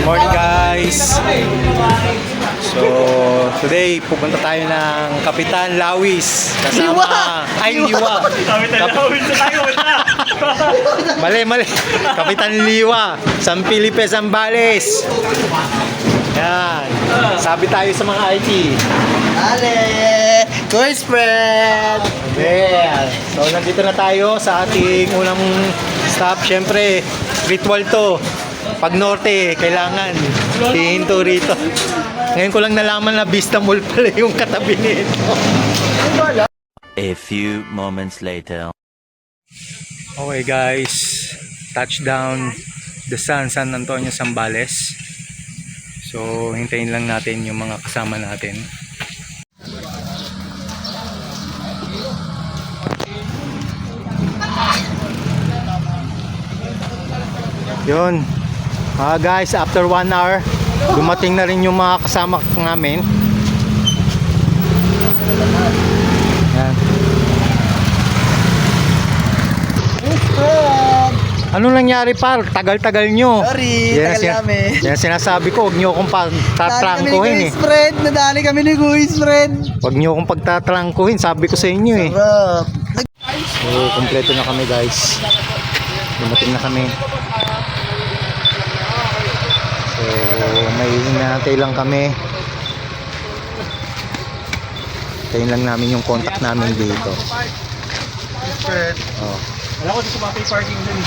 Morning guys. So today pupunta tayo ng Kapitan Lawis kasama Liwa. Kapitan Lawis tayo na. Mali. Kapitan Liwa, San Felipe, Zambales. Yan. Sabi tayo sa mga IT. Ale! Course friend! Yeah. So nandito na tayo sa ating unang stop. Syempre, ritual to. Pag norte, kailangan hihinto rito. Ngayon ko lang nalaman na Vista Mall pala yung katabi nito. A few moments later. Okay guys, touchdown the San Antonio, Zambales. So hintayin lang natin yung mga kasama natin. Yun. Guys, after 1 hour, dumating na rin yung mga kasama namin. Yan. Ano nangyari par? Tagal-tagal nyo. Sorry, tagal namin. Yan sinasabi ko, huwag nyo akong pagtatrangkuhin eh. Nadali kami ni Guys friend. Huwag nyo akong pagtatrangkuhin, sabi ko sa inyo eh. Sarap. So, kompleto na kami guys. Dumating na kami. So, may hinahantay lang kami. Hintayin lang namin yung contact namin dito. Oh. Wala ko dito mapay parking dun.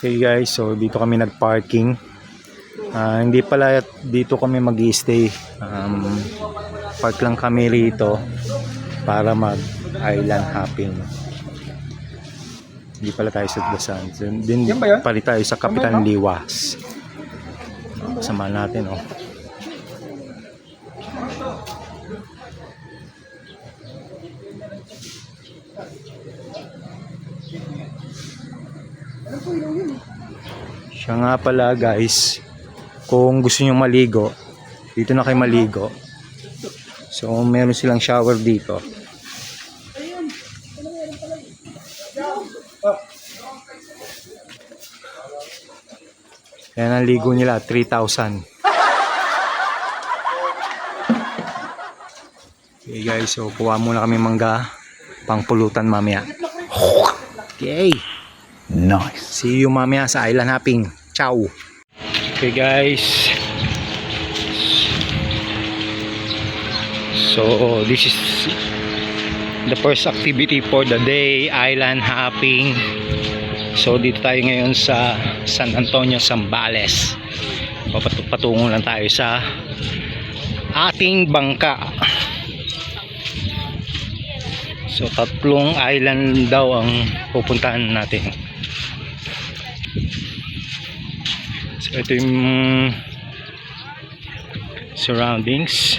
Okay guys, so dito kami nag-parking. Hindi pala dito kami mag-i-stay. Park lang kami rito para mag-island hopping. Hindi pala tayo sa Dasan. So, din pala tayo sa Kapitan Liwas. Kasama natin oh. Siya nga pala guys, kung gusto nyo maligo, dito na kayo maligo. So meron silang shower dito. Kaya ang ligo nila 3,000. Okay guys, so kuha muna kami mangga, pangpulutan mamaya. Okay. Nice. See you mamaya sa island hopping. Ciao. Okay guys. So this is the first activity for the day, island hopping. So dito tayo ngayon sa San Antonio, Zambales. Patungo lang tayo sa ating bangka. So 3 island daw ang pupuntahan natin. So ito yung surroundings.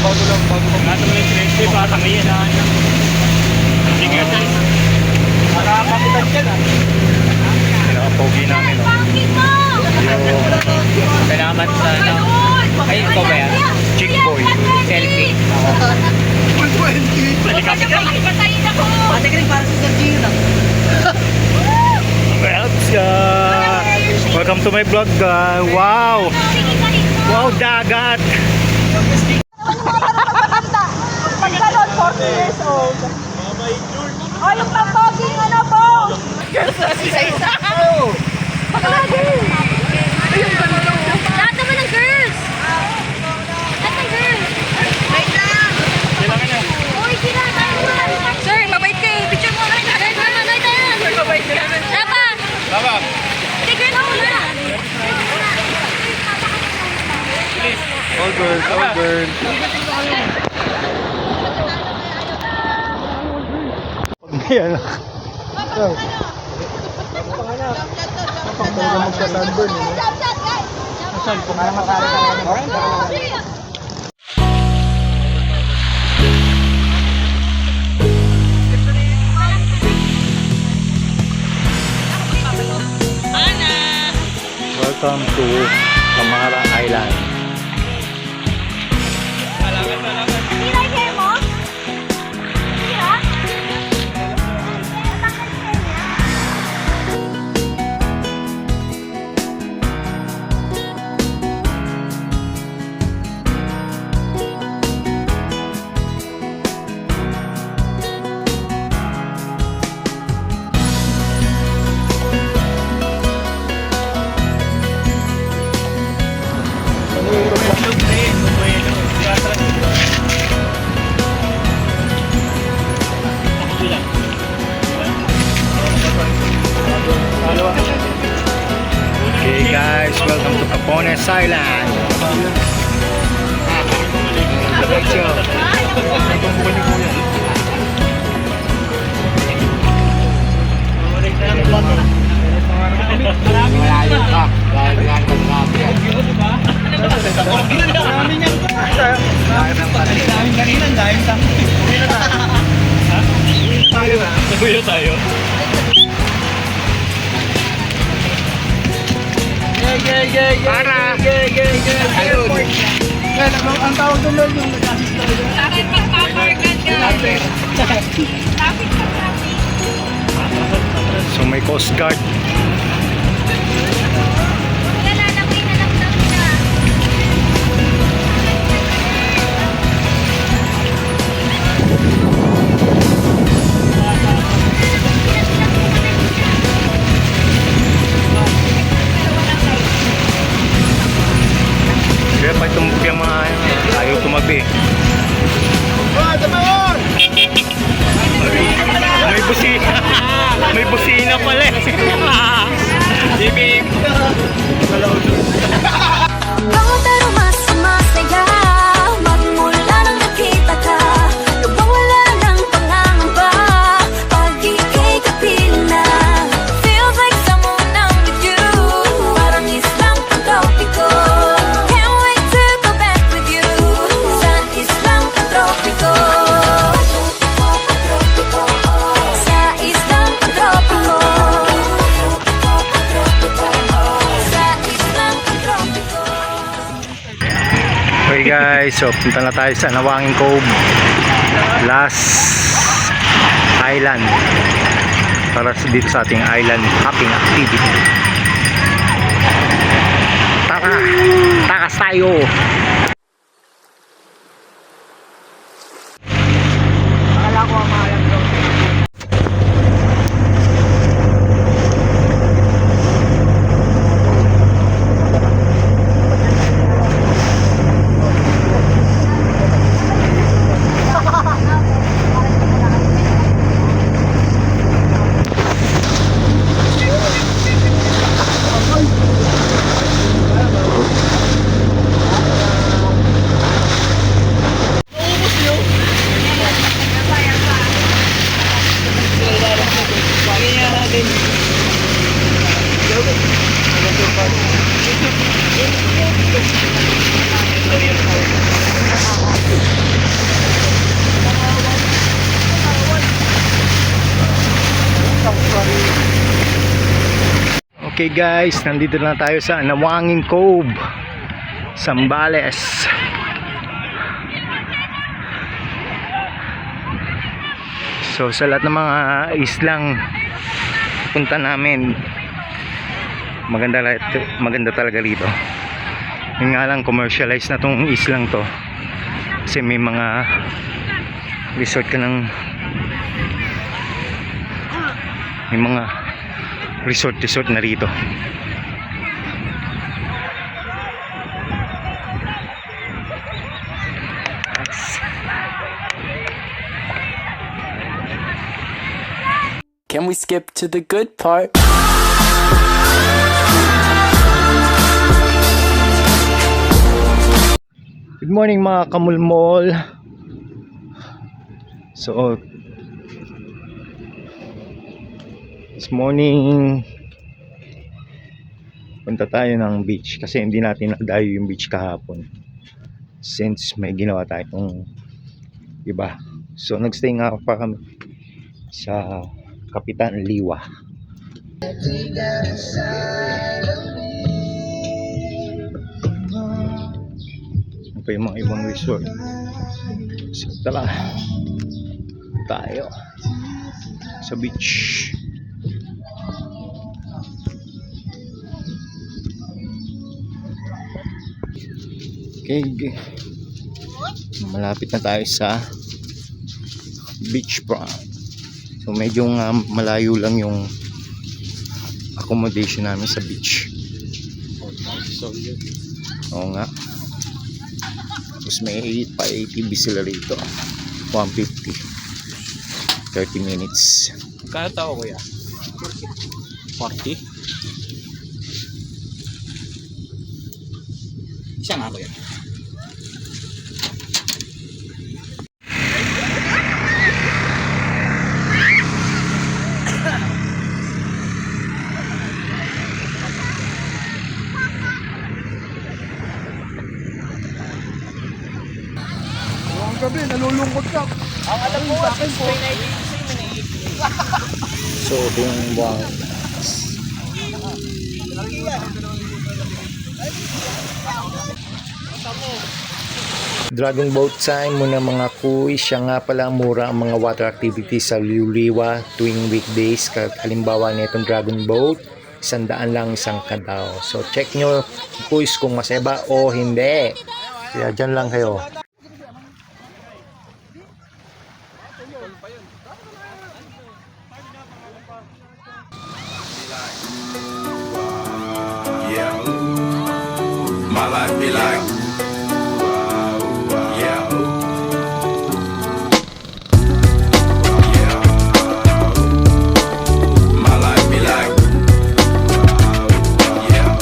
Bago lang yung sinesty pa tangayin na. Sige guys. Para kapitan ka na. Pogi namin oh. Salamat sa ay ito ba yan? Chick boy. Selfie. Patayin ako! Pati ka rin para sa Sergio lang. Welcome to my vlog guys. Wow. Wow, dagat. Pagkaroon, 40 years old. Oh, yung pang-poging ano po? Isa-isa. Pag-lagi. Lahat naman ng girls! Lahat ng girls! Wait lang! Uy, sila! Sir, mabait kayo! Picture mo lang! Sir, mabait tayo! Sir, mabait kayo! Tapa! Tama. Hindi, girl ako na! All girl, all girl. Ayan. Pang talaga magsa-sunburn, eh. cellphone. Para makari ka. Welcome to Camara Island. Tira hair mo? Tira? Okay guys, welcome to Capones Island. Naguyo tayo. Para! Ayun. Ang tawag doon lang yung nag-assist tayo. Bakit magpaparkan ka? Traffic ka traffic. So may Coast Guard. Lalalakoy na lang daw siya. Kaya pa itumbok yung mga ayaw tumabi. May busina. May busina pala eh. Ibig. Bango pero mas masaya magmula nang nakita ka. Lubang wala ng pangangamba pag ika'y kapiling na. Feels like someone I'm with you. Parang islang pagtropiko. Can't wait to go back with you. Sa islang pagtropiko. Sa islang pagtropiko. Sa islang pagtropiko. Okay guys, so punta na tayo sa Nawangin Cove, last island para dito sa ating island hopping activity. Tara, takas tayo. Akala ko ang mahalang daw. Okay guys, nandito na tayo sa Nawangin Cove, Zambales. So sa lahat ng mga islang punta namin, maganda talaga rito. Yung nga lang commercialized na tong islang to, kasi may mga resort ka ng, may mga resort na rito. Can we skip to the good part? Good morning mga kamulmol. So this morning punta tayo ng beach kasi hindi natin nadayo yung beach kahapon since may ginawa tayong iba. So nagstay nga pa kami sa Kapitan Liwa. Ano pa yung mga ibang resort. So tara tayo sa beach. Okay, malapit na tayo sa beachfront. So medyo malayo lang yung accommodation namin sa beach. Oo nga. Tapos may pa-ATV sila rito. 150. 30 minutes. Kaya tao kuya? 40? Isa nga kuya. Ang gabi, nalulungkot ka. Ang alam mo, sa akin po. So yung buwang Dragon boat time muna mga kuy. Siya nga pala mura ang mga water activities sa Liuliwa tuwing weekdays. Halimbawa nitong dragon boat, 100 lang isang kadaw. So check nyo kuys kung maseba o hindi. Kaya dyan lang kayo. Yeah, my life be like, yeah, yeah, my life be like, yeah,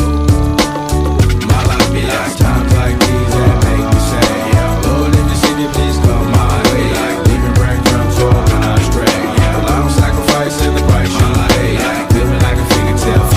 my life be like times like these that make me say, yeah, Lord, in the city, please come my way, like leaving breadcrumbs all when I stray, yeah, a lot of sacrifice in the price you pay, like living like a fairy tale.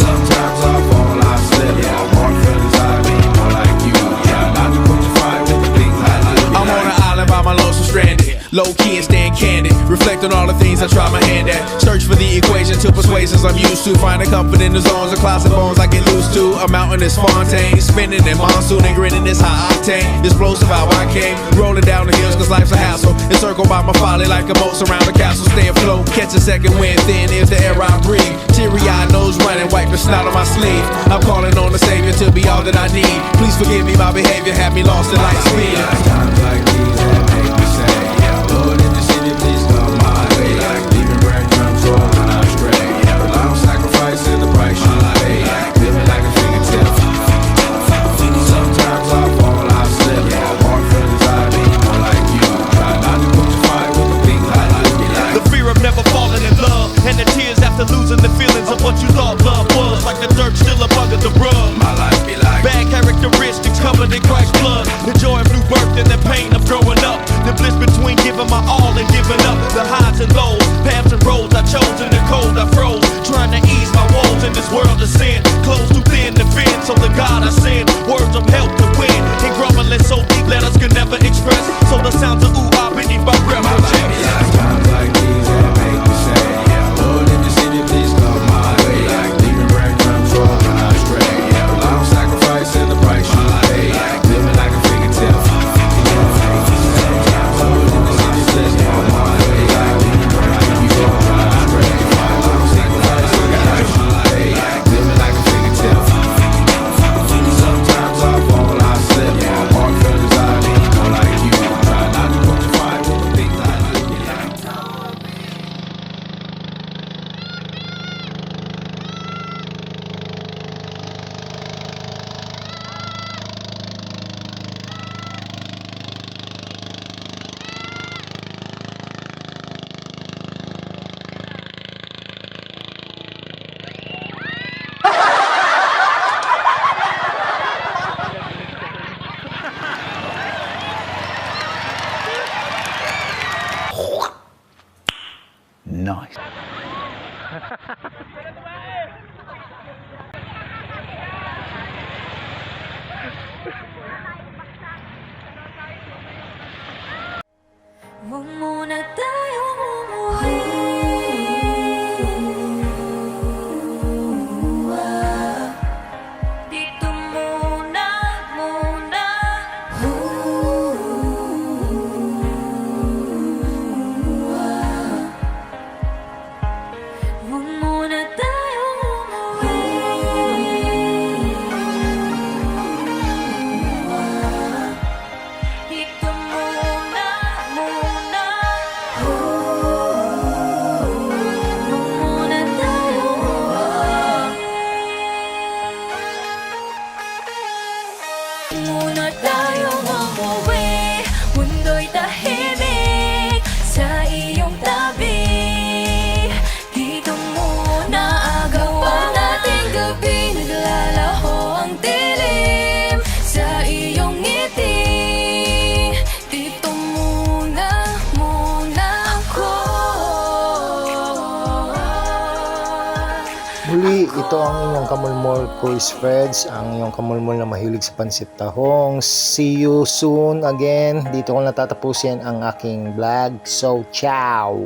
Sometimes I fall, I slip. Yeah, I walk feelings, I be more like you. Yeah, I'm not to put you fight with the things I do. I'm on an island by my lonesome stranded. Low key and staying candid. Reflect on all the things I try my hand at. Search for the equation to persuasions I'm used to. Finding comfort in the zones of closet bones I get loose to. A mountain is Fontaine. Spinning in monsoon and grinning is high octane. Explosive how I came. Rolling down the hills cause life's a hassle. Encircled by my folly like a moat around the castle. Stay afloat. Catch a second wind thin is the air I breathe. Teary eyed nose running. Wipe the snot on my sleeve. I'm calling on the Savior to be all that I need. Please forgive me, my behavior had me lost in light speed. Times like these that make me say, yeah, Lord, in the city, please come my way. Like leaving breadcrumbs all when I stray. Yeah, a lot of sacrifice in the price you pay. Like living like a fingertip. Sometimes I fall, I slip. Yeah, I walk feelings, I be more like you. Try not to put you fight with the things I like. The fear of never falling in love, and the tears after losing the feelings of what you thought love was. Like the dirt still up under the rug. My life be like Bad characteristics covered in Christ's blood. The joy of new birth and the pain of Huwag muna tayong umuwi. Dito muna. Huwag muna tayong umuwi. Dito muna. Huwag muna tayong umuwi. Muna tayong umuwi. Mundo'y tahimik sa iyong tabi. Dito muna agawan nating gabi. Naglalaho ang dilim sa iyong ngiti. Dito muna ako. Muli, ito ang inyong kamulmol Chris Freds, ang inyong kamulmol na mahilig sa pansit tahong. See you soon again. Dito ko natatapusin ang aking vlog. So, ciao!